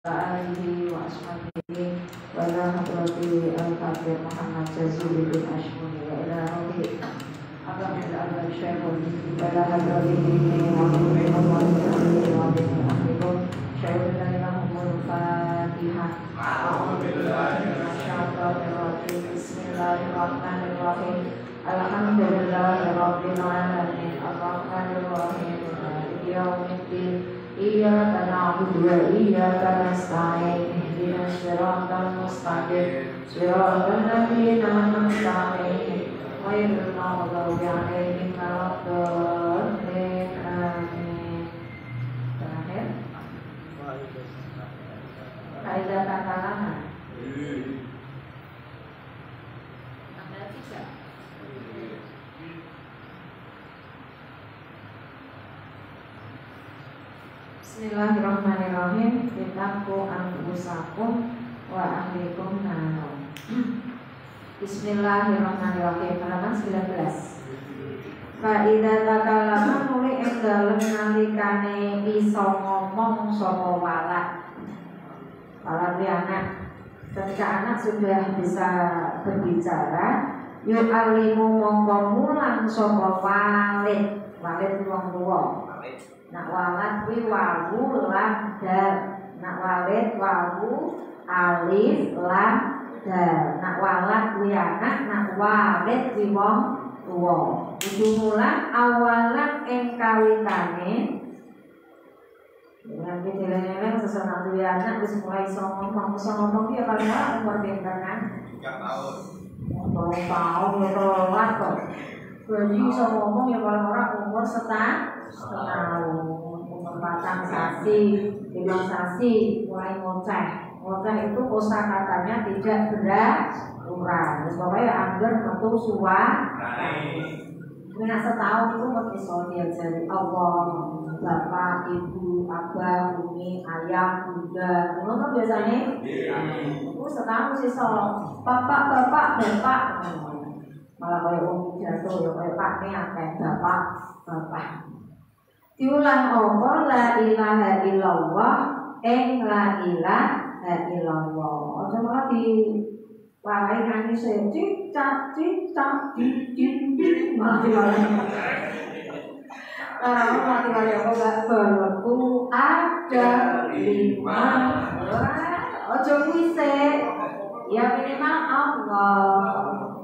alihi wa ashabihi wa ala hadrati al-Fatih Muhammad Jazuli bin Ashmuni wa ila rohi Abdul Abdul Syekhul wa ila hadratihi wa rahmatullahi wa barakatuh. Syaikhul Fatihah. A'udzubillahi minasyaitonir rajim. Bismillahirrahmanirrahim. Alhamdulillahi rabbil alamin. Arrahmanir rahim. Maliki yaumiddin. Iyyaka na'budu wa iyyaka nasta'in. Ihdinas siratal mustaqim. Siratal ladzina an'amta 'alaihim ghairil maghdubi 'alaihim waladdallin. Amin. Terakhir. Kaidah kata lama. Bismillahirrahmanirrahim. Kitabu anfusakum wa ahlikum naro. Bismillahirrahmanirrahim. Halaman 19. Fa'idza takallama nuli ing dalem nalikane iso ngomong sapa walad. Walad anak. Ketika anak sudah bisa berbicara, yu'allimu mongko mulang sapa walid. Walid wong tuwa. Nak walad kuwi wawu lam dal. Nak walid wawu alif lam dal. Nak walad kuwi anak, nak walid kuwi wong tuwa. Kudu mulang awalan ing kawitane. Dengan kecil-kecilan sesuatu duwe anak wis mulai iso ngomong ya paling ora umur pinter kan? 3 tahun. 2 tahun ya telat kok. Jadi iso ngomong ya paling ora umur setahun. Umur 4 sasi, 5 sasi mulai ngoceh. Ngoceh itu kosakatanya tidak berulang. Pokoknya angger metu suara. Nah setahun itu mesti iso diajari Allah, bapak, ibu, abah, umi, ayah, bunda. Ngono biasanya. Itu setahun sih so bapak. Malah kayak umi jatuh ya kayak pak nih akeh bapak. Diulang apa la ilaha illallah, la ilaha illallah. Aja malah di warai nyanyi cicak malah mati apa gak berlaku ada 5. Ojo kuise ya minimal Allah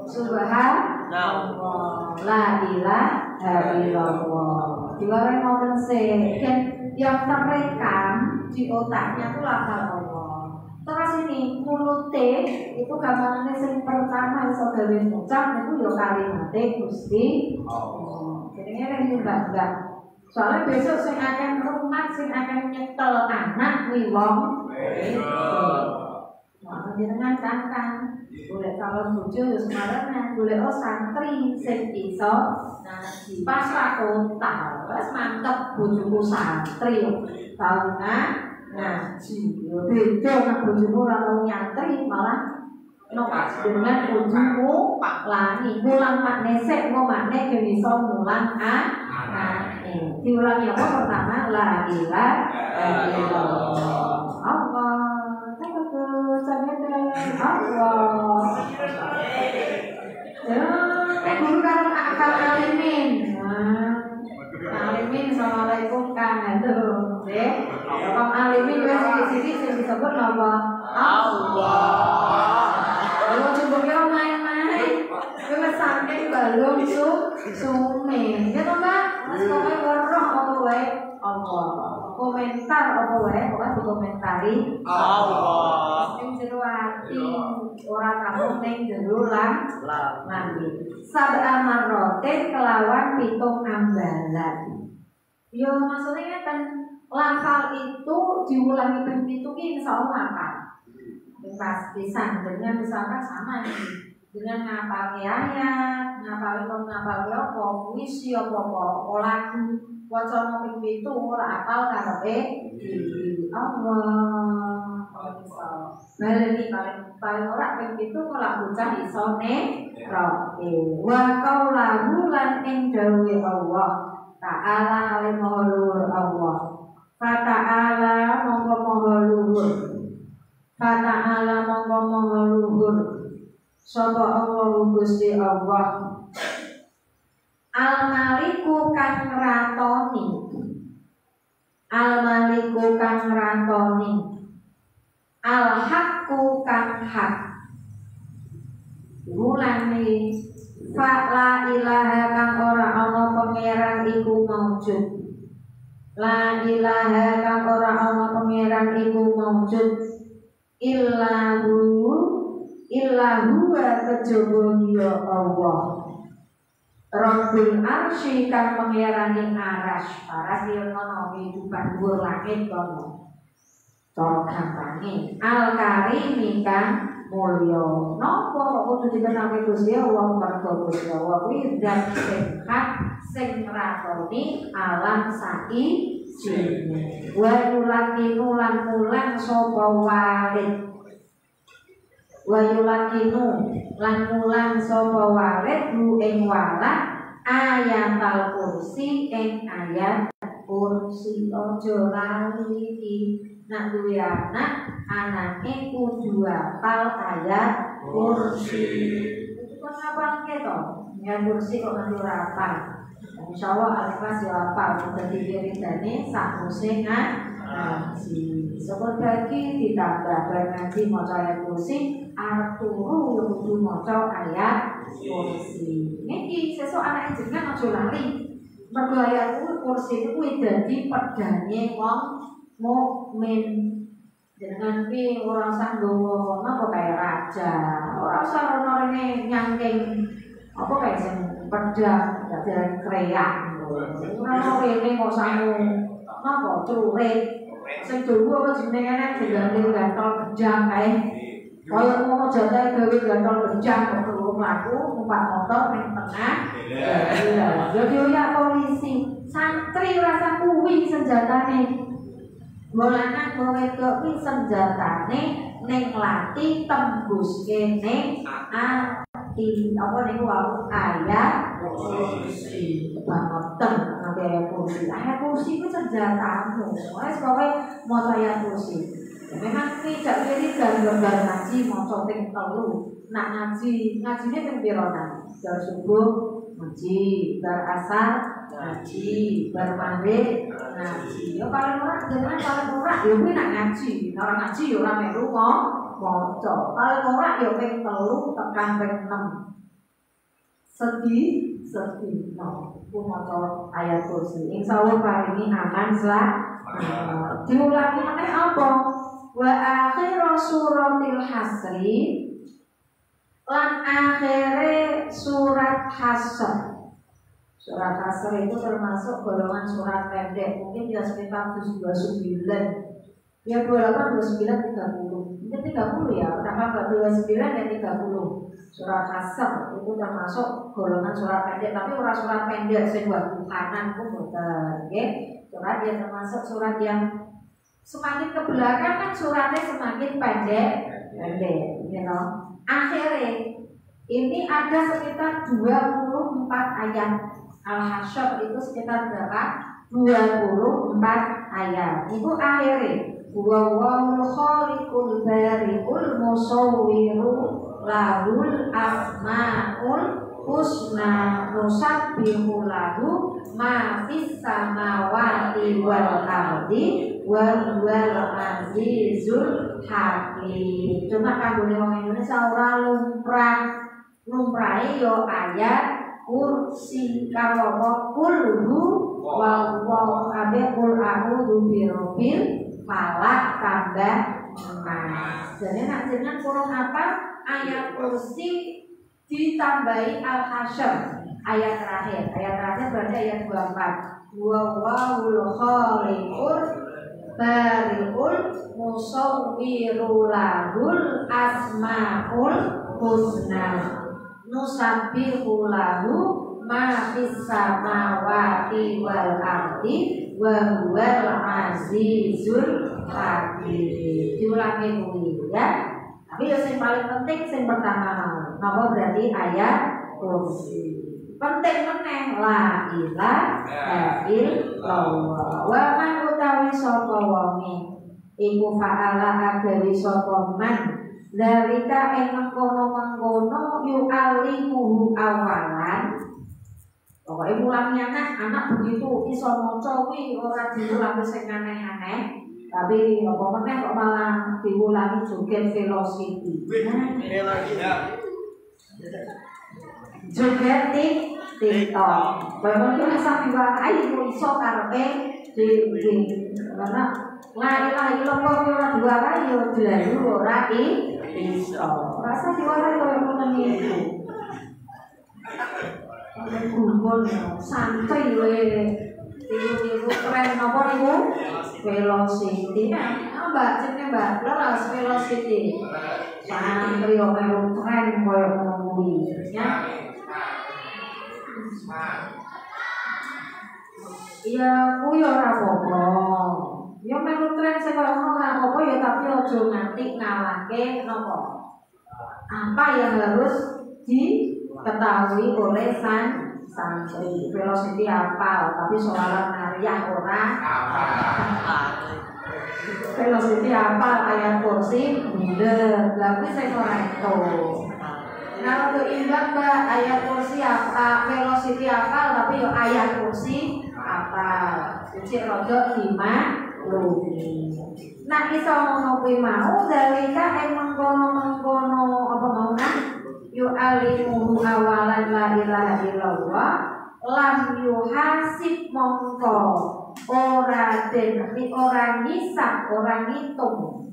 subhanallah la ilaha illallah. Diwarai ngoten sih dan yang terekam di otaknya tuh lafal Allah. Terus ini mulute itu gambarannya yang pertama iso gawe ngucap itu yo kalimate Gusti Allah. Jadinya lagi mbak. Soalnya besok sing akan rumah sing akan nyetel anak kuwi wong jenengan kangkang golek calon bojo yo sembarangan golek santri sing iso ngaji pas ra kontak wis mantep bojoku santri tahunan ngaji yo beda nek bojomu ora tau nyantri malah dengan bojomu lani mulang makne sik mau makne yo iso mulang anake diulang yang pertama la ilaha illallah Allah Allah. Ya, guru kan akal alimin. Alimin assalamualaikum kan itu. Nggih. Bapak alimin wis sithik sing disebut napa? Allah. Kalau coba yo main-main. Wis sampe balung sume. Ya to, Mbak? Wis kowe weruh apa wae? Allah. Komentar apa wae? Pokoke dikomentari Allah. Sing jero ati ora kamu ning jero lan mandi. Sab'a marrotin kelawan 7 ambalan. Yo maksudnya kan lafal itu diulangi ping 7 ki insyaallah hafal. Pas pisan dengan misalkan sama nih. Dengan ngapal ayat, ngapal apa, puisi apa, lagu, wacana ping 7 ora apal karepe Allah. Baleni paling ora ping 7 ora bocah iso roke. Wa qaulahu lan ing dawuhe Allah Ta'ala alim Allah. Fata'ala mongko moho luhur. Fata'ala mongko moho luhur. Sapa Allah Gusti Allah. Al-Maliku kang ratoni. Al-Maliku kang ratoni. Al-Haqqu kang hak. Mulane fa la ilaha kang ora ana pangeran iku maujud. La ilaha kang ora ana pangeran iku maujud illahu wa kejaba ya Allah. Rabbul arsy kang pangerane aras. Aras yen ana kehidupan dhuwur langit kono. Cara gampange al-karimi kang mulya. Napa kok kudu dikenalke Gusti Allah mergo Gusti Allah kuwi zat sing hak sing nglakoni alam saiki wa yulakinu lan mulang sapa walid. Wa yulakinu lan mulang sapa walid lu ing walad ayatal kursi ing ayat kursi. Aja lali iki nak duwe anak anake kudu hafal ayat kursi. Itu kan apa to? Ya kursi kok nanti ora hafal. Insyaallah Al-Fatihah ya hafal dadi wiridane sak kursi ngaji. Seperti ditambah ngaji maca ayat kursi, arturu yo kudu maca ayat kursi. Niki sesuk anake jenengan aja lali. Mergo ayat kursi kuwi dadi pedane wong mukmin. Jangan pi orang sanggowo apa kayak raja, orang usah rene nyangking apa kayak sing pedang dadi kreak. Ora rene kok sangu apa trurit. Sing dulu apa jenenge jenenge gantol gejang kae. Kaya ngono jatahe gawe gantol gejang kok turu mlaku numpak motor ning tengah. Jadi ya polisi, santri rasa kuwi senjatane. Bolana wedok ki senjatane ning lati tembus kene ati apa niku wau ayat kursi banget ayat kursi. Ayat kursi ku senjatamu. Wes pokoke maca ayat kursi. Memang tidak pilih gambar ngaji maca ping 3. Nak ngajine ping pira nang? Bar subuh ngaji, bar asar ngaji, bar maghrib ngaji. Ya paling ora jenengan paling ora ya kuwi nak ngaji. Ora ngaji ya ora melu maca. Paling ora ya ping 3 tekan ping 6. Sedih no ku maca ayat kursi. Insyaallah paringi aman diulangi meneh apa? Wa akhir suratil hasri lan akhire surat Hasr. Surat Hasr itu termasuk golongan surat pendek, mungkin ya sekitar 29. Ya 28, 29, 30. Mungkin 30 ya, kenapa 29 ya 30. Surat Hasr itu termasuk golongan surat pendek, tapi orang surat pendek sing buat kanan pun boten, nggih. Surat yang termasuk surat yang semakin ke belakang kan suratnya semakin pendek, you know. Akhirnya ini ada sekitar 24 ayat. Al-Hasyr itu sekitar berapa? 24 ayat. Itu akhirnya Wawawul khaliqul bari'ul musawwiru lahul asma'ul husna nusabbihu lahu ma fis samawati wal ardi wa huwal azizul hakim. Cuma kanggone wong Indonesia ora lumrahe yo ayat kursi karo kulhu wa abe kul a'udzu birabbil falak tambah nas. Jadi nak jenengan kurang apa ayat kursi ditambahi al-hasyr ayat terakhir. Ayat terakhir berarti ayat 24. Wa wa'ul khaliqur bari'ul musawwiru lahul asma'ul husna nusabbihu lahu ma fis samawati wal ardi wa huwal azizul hakim. Diulangi dulu ya. Tapi yang paling penting yang pertama napa berarti ayat kursi. Penting meneh la ilaha illallah wa man utawi sapa wonge iku fa'ala agawe sapa man dalika ing mengkono-mengkono yu'alimuhu awalan. Pokoke mulangi anak begitu iso maca kuwi ora diulangi sing aneh-aneh. Tapi apa meneh kok malah diulangi joget velocity. Joget TikTok. Bapak itu bisa diwakai iso karepe karena la ilaha illallah ora dua kali yo dilayu ora iso. Rasa diwarai koyo ngono iki. Gumun santai wae. Ibu keren apa niku? Velocity. Mbak, jenenge Mbak, leres velocity. Santri yo melu keren koyo ngono kuwi, ya. Ya kuwi ora apa-apa. Ya melu tren sing koyo ngono ora apa-apa ya tapi aja nganti ngalahke napa. Apa yang harus diketahui oleh santri. Velocity hafal tapi soalan nariah ora hafal. Velocity hafal ayat kursi bener. Lah kuwi sing ora itu. Nah untuk imbang Mbak ayat kursi apa velocity hafal tapi yo ayat kursi hafal. Cicik rodok 5 luwi. Nah iso ngono kuwi mau dalika ing mengkono-mengkono apa mau nah yu alimuhu awalan la ilaha illallah lam yuhasib mongko ora den ora ngisap ora ngitung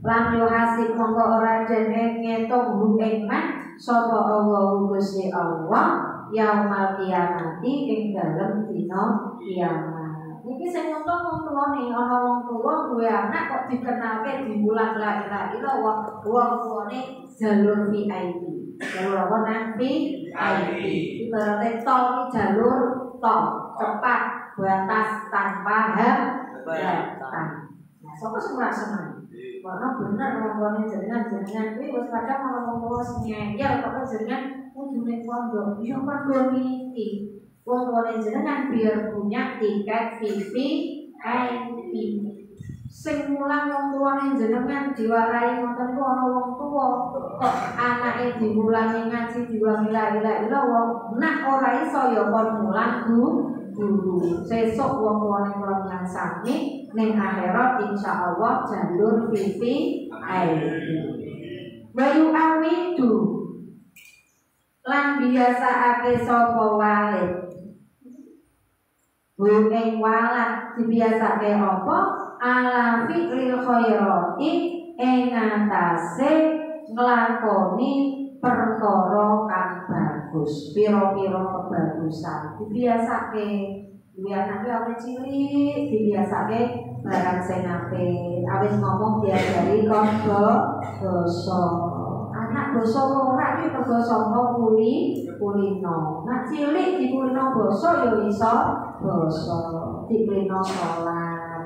lam yuhasib mongko ora den ngitung hu ing man sapa Allah Gusti Allah yaumul kiamati ing dalem dina kiamat. Niki sing untung wong tuwane ana wong tuwa duwe anak kok dikenalke dimulang la ilaha illallah wong tuwane jalur VIP. Jalur apa nang VIP? Ibaratnya tol jalur tol cepat batas tanpa hambatan. Nah, sapa sing ora seneng? Karena bener wong tuwane jenengan kuwi wis kadang ana wong tuwa sing ngeyel kok jenengan kudune pondok. Yo padha niki. Wong tuwane jenengan biar punya tiket VIP. Sing mulang wong tuwane jenengan diwarai ngoten ku ana wong tuwa kok anake dimulangi ngaji diwangi la ilaha illallah nak ora iso ya kon mulang guru. Sesuk wong tuwane mulang sami ning akhirat insyaallah jalur VIP. Bayu awidu lan biasaake sapa walid. Bukan walat dibiasake apa? Ala fi'lil khairati ing atase nglakoni perkara kang bagus, pira-pira kebagusan. Dibiasake biasake awet cilik, dibiasake barang sing apik. Awis ngomong diajari konco basa. Anak basa ora iki basa kulino. Nak cilik dikulino basa ya iso basa. Dikulino salat.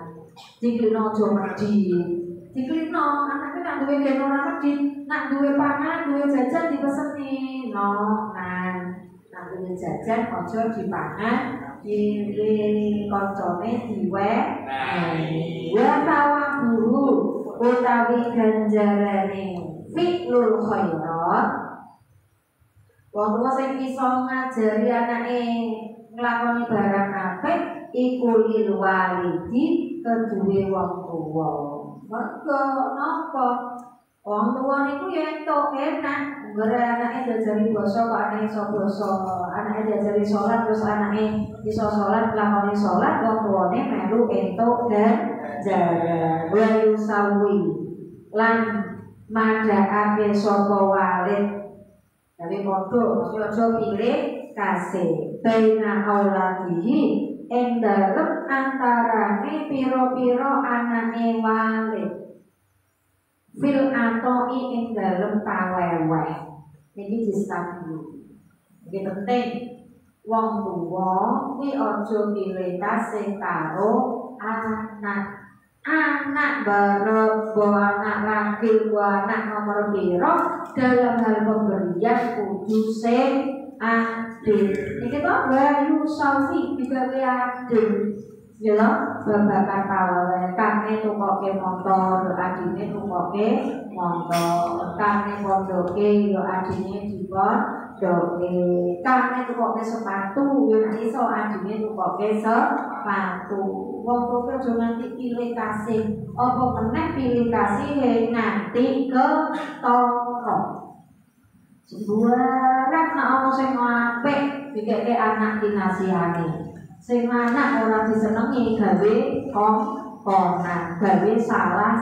Dikulino aja medhit. Dikulino anake nak duwe gen ora medhit, nak duwe pangan, duwe jajan dipeseni. Nak duwe jajan aja dipangan, diri kancane diwenehi. Wa tawaburu utawi ganjarane fi'lul khairat. Wong tuwa sing iso ngajari anake nglakoni barang apik iku lil walidi keduwe wong tuwa. Mergo napa? Wong tuwa niku ya entuk enak. Gara anake diajari basa kok anake iso basa, anake diajari salat terus anake iso salat nglakoni salat, wong tuwane melu entuk ganjaran. Wa yusawi lan mandhakake sapa walid dari bodoh aja pilih kasih baina auladihi ing dalem antarane pira-pira anake walid fil atoi ing dalem paweweh. Niki distabil. Iki penting wong tuwa kuwi aja pilih kasih karo anak. Anak bareng anak laki anak nomor piro dalam hal pemberian kudu sing adil. Iki to bayu sawi digawe adil. ya babakan pawewe kane tukoke motor adine tukoke motor kane pondoke yo adine dikon doke kane tukoke sepatu yo nek iso adine tukoke sepatu wong tuwa aja nganti pilih kasih apa meneh pilih kasih nganti ke toro sembarang nek ana sing apik dikeke anak dinasihani sing anak ora disenengi gawe kongkonan gawe salah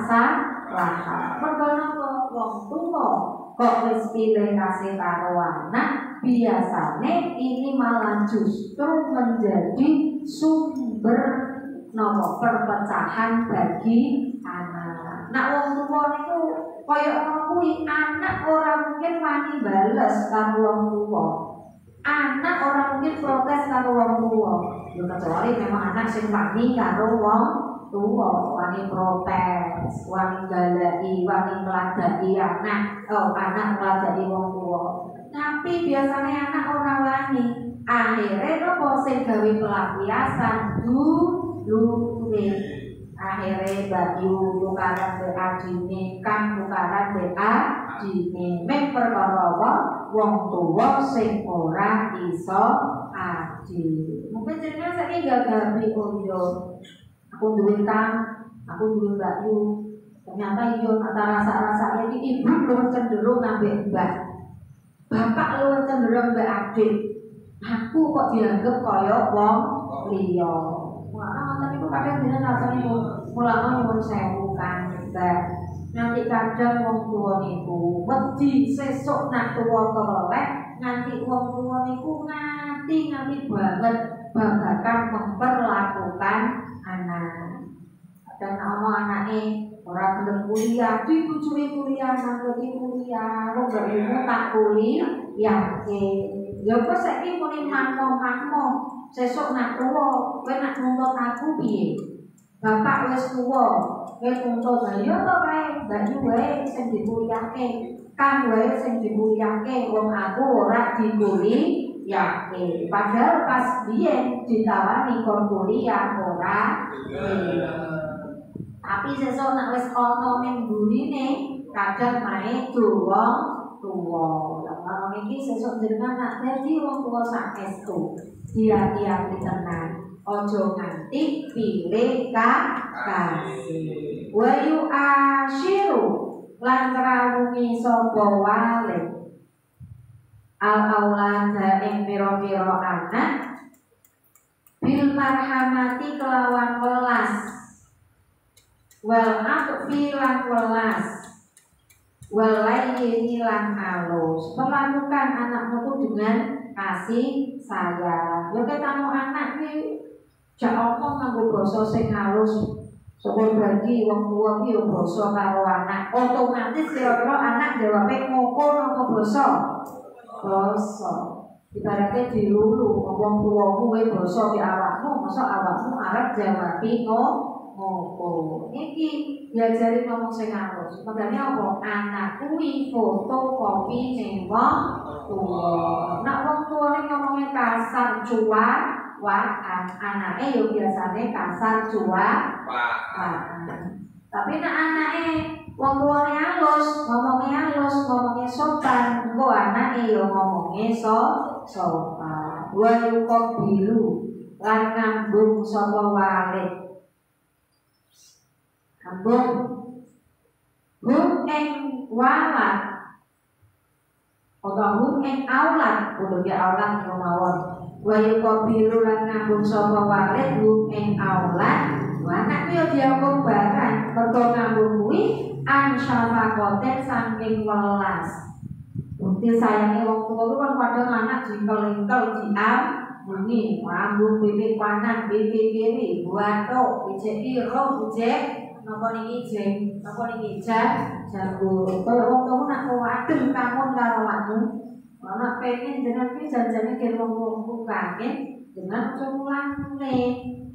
mergo wong tuwa kok wis pilih kasih karo anak biasane ini malah justru menjadi sumber nopo perpecahan bagi anak. Nak wong tuwa niku kaya ngono kuwi anak ora mungkin wani bales karo wong tuwa. Anak orang mungkin protes karo wong tuwa. Ya kecuali memang anak sing wani karo wong tuwa, wani protes, wani galaki, wani nglagaki anak, anak nglagaki wong tuwa. Tapi biasanya anak ora wani. Akhire nopo sing gawe pelampiasan dulure. Akhire Bayu tukaran be adine, Kang tukaran be adine. Mek perkara apa? Wong tuwa sing ora iso adil. Mungkin jenengan saiki gagahi yo. Aku duwe Kang, aku duwe Bayu. Ternyata yo antara rasa-rasa iki ibu luwih cenderung ambek mbak. Bapak luwih cenderung ambek adik. Aku kok dianggap kaya wong liya. Wah, ngoten niku kadang jenengan rasane mulane nyuwun sewu kan, Mbak. Nanti kadang wong tuwa niku wedi sesuk nak tuwa kelelek nganti wong tuwa niku nganti banget babagan memperlakukan anak. Dan ana anake ora gelem kuliah, dibujuki kuliah, nangguti kuliah, wong ilmu tak kuliah. Ya kok saiki muni makmo-makmo, sesuk nak tuwa, kowe nak nuntut aku piye? Bapak wis tuwa, kowe tuntut ya to kae, Bayu wae sing dikuliahke, Kang wae sing dikuliahke, wong aku ora dikuliahke. Padahal pas biyen ditawani kon kuliah ora. Tapi sesuk nak wis ana ning burine, kadang mae wong tuwa. Lah iki sesuk jenengan nak dadi wong tuwa saestu. Hati-hati tenan. Ojo nganti pilih kasih. Wa yu asyiru lan ngrawungi sapa wali. Al-aulada ing pira-pira anak bil marhamati kelawan welas. Wal atfi lan welas. Walayni lan halus. Perlakukan anakmu itu dengan kasih sayang. Ya ketamu anak iki jak omong nganggo basa sing halus. Sapa bagi wong tuwa iki yo basa karo anak. Otomatis kira-kira anak jawabe ngoko napa basa? Basa. Ibaratnya dilulu wong tuwamu kowe basa ki awakmu, mosok awakmu arep jawabi ngoko. Iki diajari ngomong sing halus. Makane apa? Anak kuwi fotokopi ning wong tuwa. Nek wong tuwane ngomongnya kasar cuak-cuakan, anake yo biasane kasar cuak-cuakan. Tapi nek anake wong tuwane halus, ngomongnya sopan, engko anake yo ngomongnya sopan. Wa yuqbilu lan ngambung sapa walid. Ambung hum ing walad atau hum ing aulad kudu ya aulad mawon wa yuqbilu lan ngambung sapa walid hum ing aulad anak yo diambung barang mergo ngambung kuwi an syafaqaten saking welas. Bukti sayange wong tuwa ku kan padha anak jingkel-ingkel diambungi ambung bibit panan bibit kiri buato ijek iro ijek napa niki jeng, napa niki jago. Kalau wong tuwa nak kuwaden kamun karo awakmu, ana pengen jenengan iki janjane kene wong kangen, jenengan aja mulane.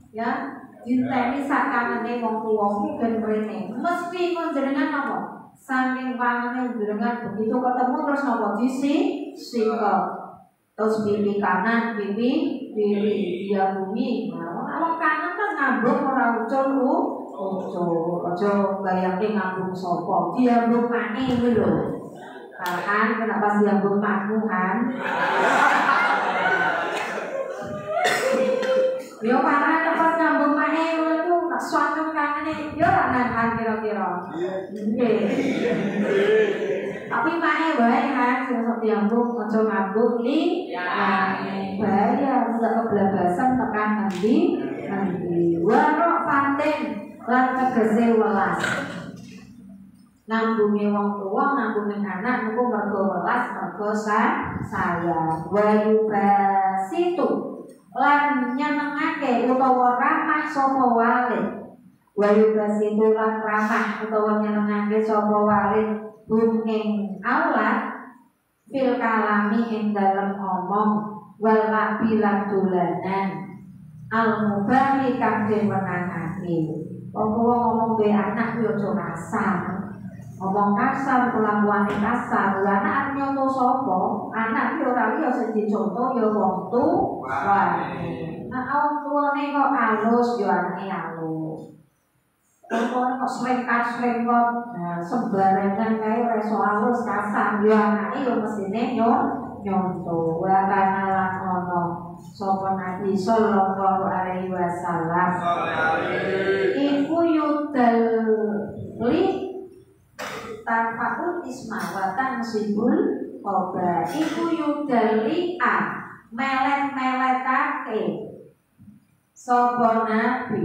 Ya, dinteni sak kangene wong tuwa iki ben mrene. Mesti kon jenengan napa? Saking pangane jenengan begitu ketemu terus napa disi sika. Terus pipi kanan, pipi kiri dia bumi. Kalau kanan kan ngambung ora ucul aja bayangke ngambung sapa. Diambung maneh kuwi lho. Kan kenapa diambung makmu kan? Yo parah tempat ngambung maneh itu tak suatu kangane yo ora nahan kira-kira. Nggih. Tapi maneh wae kan sing sok diambung aja ngambung li bahaya enggak keblabasan tekan nanti warok paten lan tegese welas. Nambunge wong tuwa nambunge anak niku mergo welas mergo sayang. Wayu basitu lan nyenengake utawa ramah sapa walid. Wayu basitu lan ramah utawa nyenengake sapa walid ing aulad fil kalami ing dalem omong wal labilan dolanan al mubahi kang diwenangake. Wong tuwa ngomong be anak yo aja kasar. Ngomong kasar kelakuane kasar, lha anak nyonto sapa? Anak ki ora liya sing dicontoh ya wong tuwa. Nah, wong tuwane kok alus ya anake alus. Wong tuwane kok slengkat-slengkot, nah sembarangan kae ora iso alus kasar, ya anake ya mesine nyontoh. Wa kana lan ono sapa Nabi sallallahu alaihi wasallam. Iku yudal li tanpaul ismawatan sibul koba iku yudali'a melet-meletake sapa Nabi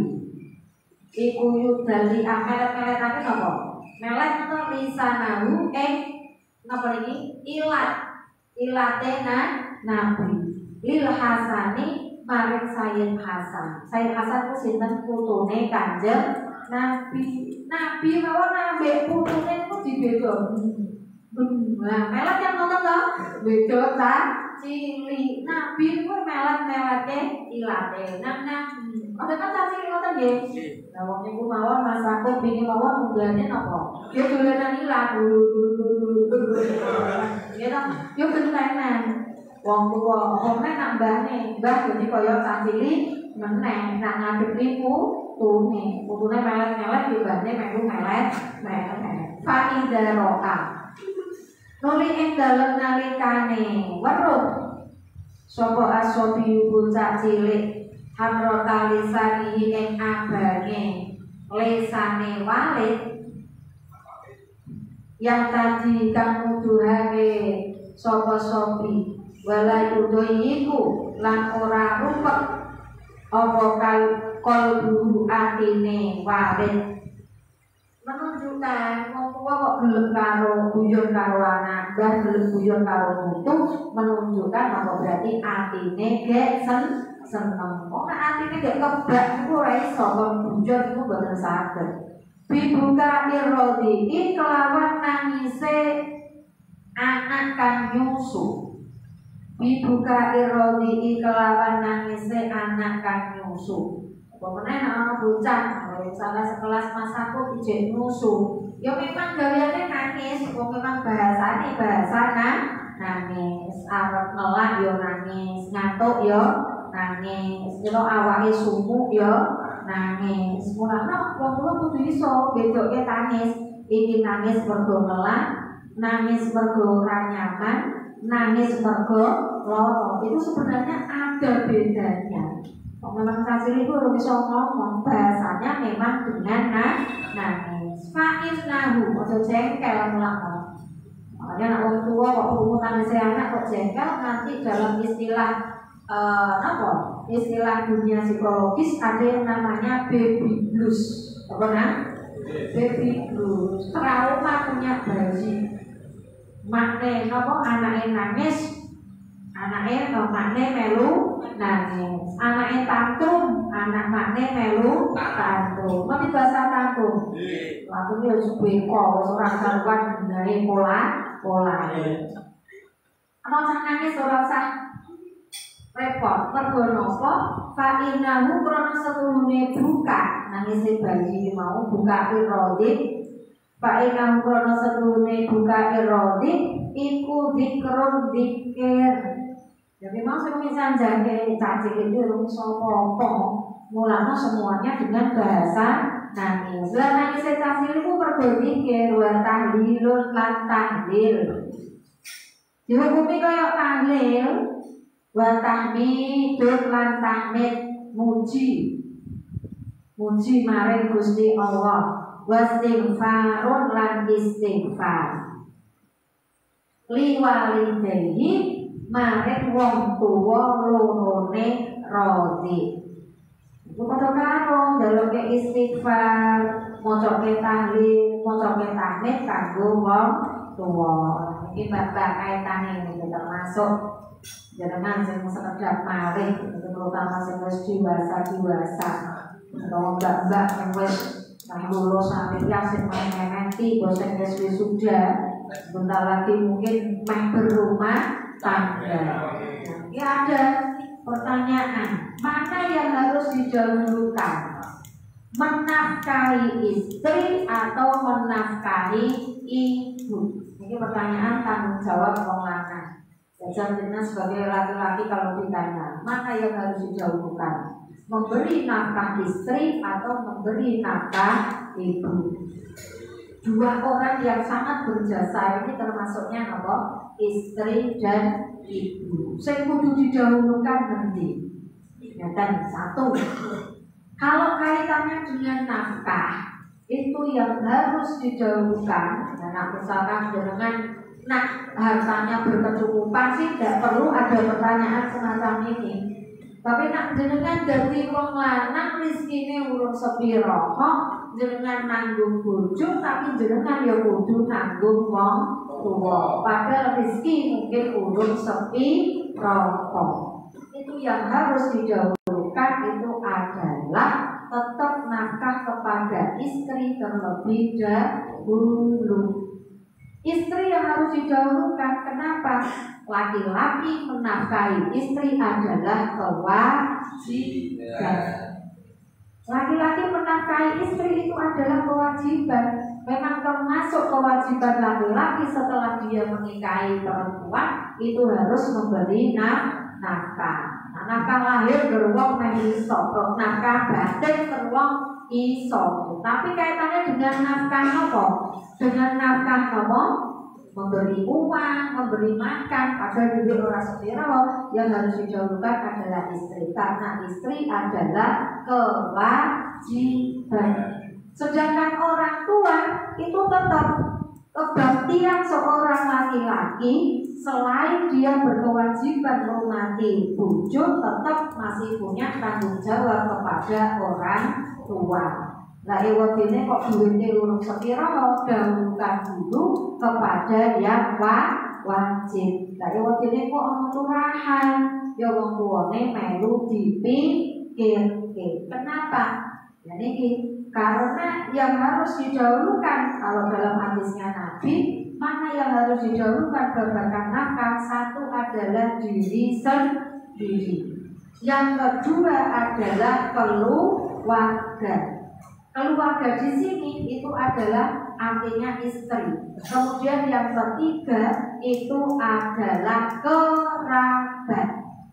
iku yudali'a melet-meletake apa? Melet itu lisanahu napa niki? Ilatena Nabi lil Hasani maring Sayyid Hasan. Sayyid Hasan ku sinten putune Kanjeng Nabi mawon ambek putune ku dibeda. Nah, melet yang nonton to? Beda ta? Cilik. Nabi ku melet-melete ilate. Nang ada kan cilik ngoten nggih. Lah wong niku mawon masaku pingin mawon munggane napa? Ya dolanan ilat. Ya ta? Yo bentenan. Wong tuwa omne nak mbahne, mbah dadi kaya cilik meneh nak ngadep niku putune melet-melet dibane melu melet. Fa idza ro'a nuli ing dalem nalikane weruh sapa asobi bocah cilik hamrota lisani ing abange lesane walid yang tadi kang nuduhake sapa sobi wala yudoyiku lan ora rupek apa kalbu atine walid menunjukkan wong tua kok gelem karo guyon karo anak dan gelem guyon karo mutu menunjukkan bahwa berarti atine gek seneng kok atine gek kebak iku ora iso kon guyon iku boten saged bibuka irodi kelawan nangise anak kang nyusu bibuka irodi kelawan nangise anak kang nyusu. Pokoknya ana bocah salah sekelas masaku ijek nyusu. Ya memang gaweane nangis, kok memang bahasane nangis. Arep ngelak ya nangis, ngantuk ya nangis. Kira awake sumuk ya nangis. Mulane wong tuwa kudu iso bedoke tangis. Iki nangis mergo ngelak, nangis mergo ora nyaman, nangis mergo lara. Itu sebenarnya ada bedanya. Memang kasih itu harus bisa ngomong bahasanya memang dengan nangis. Fa'in nahu atau jengkel mulak. Makanya anak orang tua waktu nangis anak kok jengkel nanti dalam istilah istilah dunia psikologis ada yang namanya baby blues. Apa nah? Baby blues. Trauma punya bayi. Makne nopo anaknya nangis. Makne melu nangis. Anaknya tantrum, anak makne melu tantrum. Ngerti bahasa tantrum? Tantrum ya beko, orang karuan dari pola. Ana usah nangis, ora usah repot. Mergo napa? Fa innahu krana setulune buka nangise bayi mau buka irodi. Fa innahu krana setulune buka irodi iku zikrun zikir. Jadi maksud misalnya jaga cacing itu rungsol popo, mulanya semuanya dengan bahasa nangis. Lah nangis cacing itu berbeda wa tahlilun lan tahlil. Dihukumi kaya tahlil wa tahmidun lan tahmid muji. Muji maring Gusti Allah. Wa istighfarun lan istighfar. Li walidayhi maring wong tuwa lorone radhi. Iku padha karo njaluk istighfar, maca tahlil, maca tahmid kanggo wong tuwa. Iki bab kaitane iki termasuk jenengan sing sekedhap malih, terutama sing wis dewasa atau mbak-mbak yang wis lulus sampai sing mengerti bosen wis wisuda. Sebentar lagi mungkin meh berumah tangga. Ini ada pertanyaan, mana yang harus didahulukan? Menafkahi istri atau menafkahi ibu? Ini pertanyaan tanggung jawab wong lanang. Jadi sebagai laki-laki kalau ditanya, mana yang harus didahulukan? Memberi nafkah istri atau memberi nafkah ibu? Dua orang yang sangat berjasa ini termasuknya apa? Istri dan ibu. Saya kudu didahulukan nanti. Ya kan satu. Kalau kaitannya dengan nafkah itu yang harus didahulukan. Karena misalkan dengan hartanya berkecukupan sih tidak perlu ada pertanyaan semacam ini. Tapi nak jenengan dadi wong lanang rezekine urung sepiro kok jenengan nanggung bojo tapi jenengan ya kudu nanggung wong tuwa. Padahal rezeki mungkin urung sepiro. Itu yang harus didahulukan itu adalah tetap nafkah kepada istri terlebih dahulu. Istri yang harus didahulukan. Kenapa? Laki-laki menafkahi istri adalah kewajiban. Laki-laki menafkahi istri itu adalah kewajiban. Memang termasuk kewajiban laki-laki setelah dia menikahi perempuan itu harus memberi nafkah. Nafkah lahir beruang iso, nafkah batin beruang iso. Tapi kaitannya dengan nafkah apa? Dengan nafkah apa? Memberi uang, memberi makan, padahal dulu orang sepiro yang harus didahulukan adalah istri, karena istri adalah kewajiban. Sedangkan orang tua itu tetap kebaktian seorang laki-laki selain dia berkewajiban menghormati bojo, tetap masih punya tanggung jawab kepada orang tua. Lah ewabine kok duwite urung sepira dahulukan dulu kepada yang wajib. Lah ewabine kok ana turahan ya wong tuane melu dipikirke. Kenapa? Ya niki karena yang harus didahulukan kalau dalam hadisnya Nabi, mana yang harus didahulukan babakan nafkah? Satu adalah diri sendiri. Yang kedua adalah keluarga. Keluarga di sini itu adalah artinya istri. Kemudian yang ketiga itu adalah kerabat.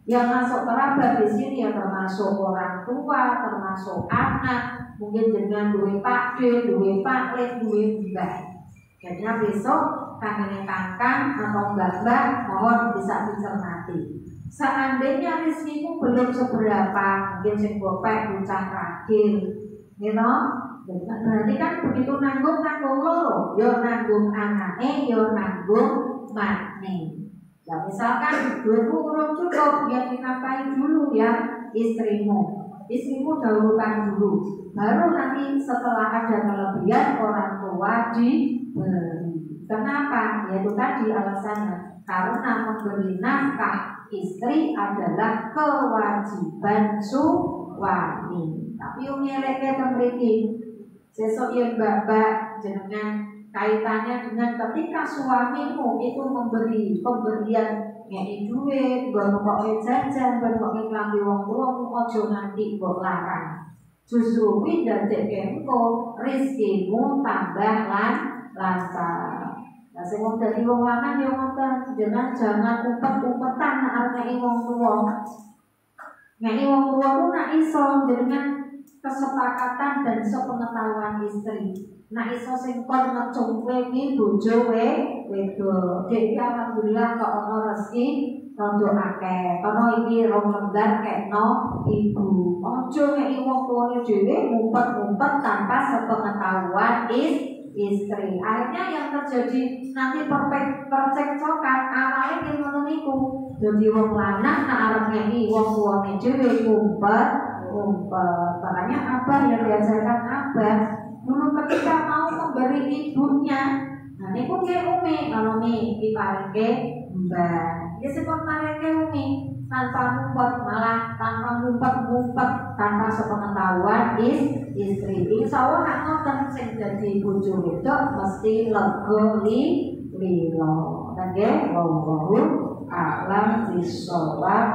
Yang masuk kerabat di sini ya termasuk orang tua, termasuk anak, mungkin dengan duwe pakde, duwe pakle, duwe mbah. Jadi besok kangen kakang atau mbak-mbak mohon bisa dicermati. Seandainya rezekimu belum seberapa, mungkin sing gopek bocah ragil. You know? Berarti kan begitu nanggung loro, yo nanggung anake, yo nanggung makne. Ya misalkan duitmu urung cukup, ya dinafkahi dulu ya istrimu. Istrimu dahulukan dulu, baru nanti setelah ada kelebihan orang tua diberi. Kenapa? Yaitu tadi alasannya, karena memberi nafkah istri adalah kewajiban suami. Tapi yang nyeleknya temriki sesok yang babak jenengan kaitannya dengan ketika suamimu itu memberi pemberian ngeki duit, mbok jajan, mbok nglambi wong tuwa, aja nganti mbok larang. Justru kuwi ndadekke engko rezekimu tambah lancar. Nah sing wong dadi wong lanang yo ngoten, jangan umpet-umpetan nek arep ngeki wong tuwa. Ngeki wong tuwa ku nek iso dengan kesepakatan dan sepengetahuan istri. Nek iso sing kon ngecung kowe iki bojo wedok. Dadi alhamdulillah kok ana rezeki rada akeh. Kono iki rong lembar kekno ibu. Aja ngeki wong tuwane dhewe ngumpet-ngumpet tanpa sepengetahuan istri. Akhirnya yang terjadi nanti percekcokan awalnya yang ngono niku. Dadi wong lanang nek arep ngeki wong tuwane dhewe ngumpet. Makanya abah yang diajarkan abah dulu ketika mau memberi ibunya. Nah niku nggih umi, kalau umi diparingke mbah. Ya sepon paringke umi tanpa ngumpet, malah tanpa ngumpet, tanpa sepengetahuan istri. Insya Allah nak ngoten sing dadi bojo wedok mesti lega lilo. Nggih, wallahu a'lam bishawab.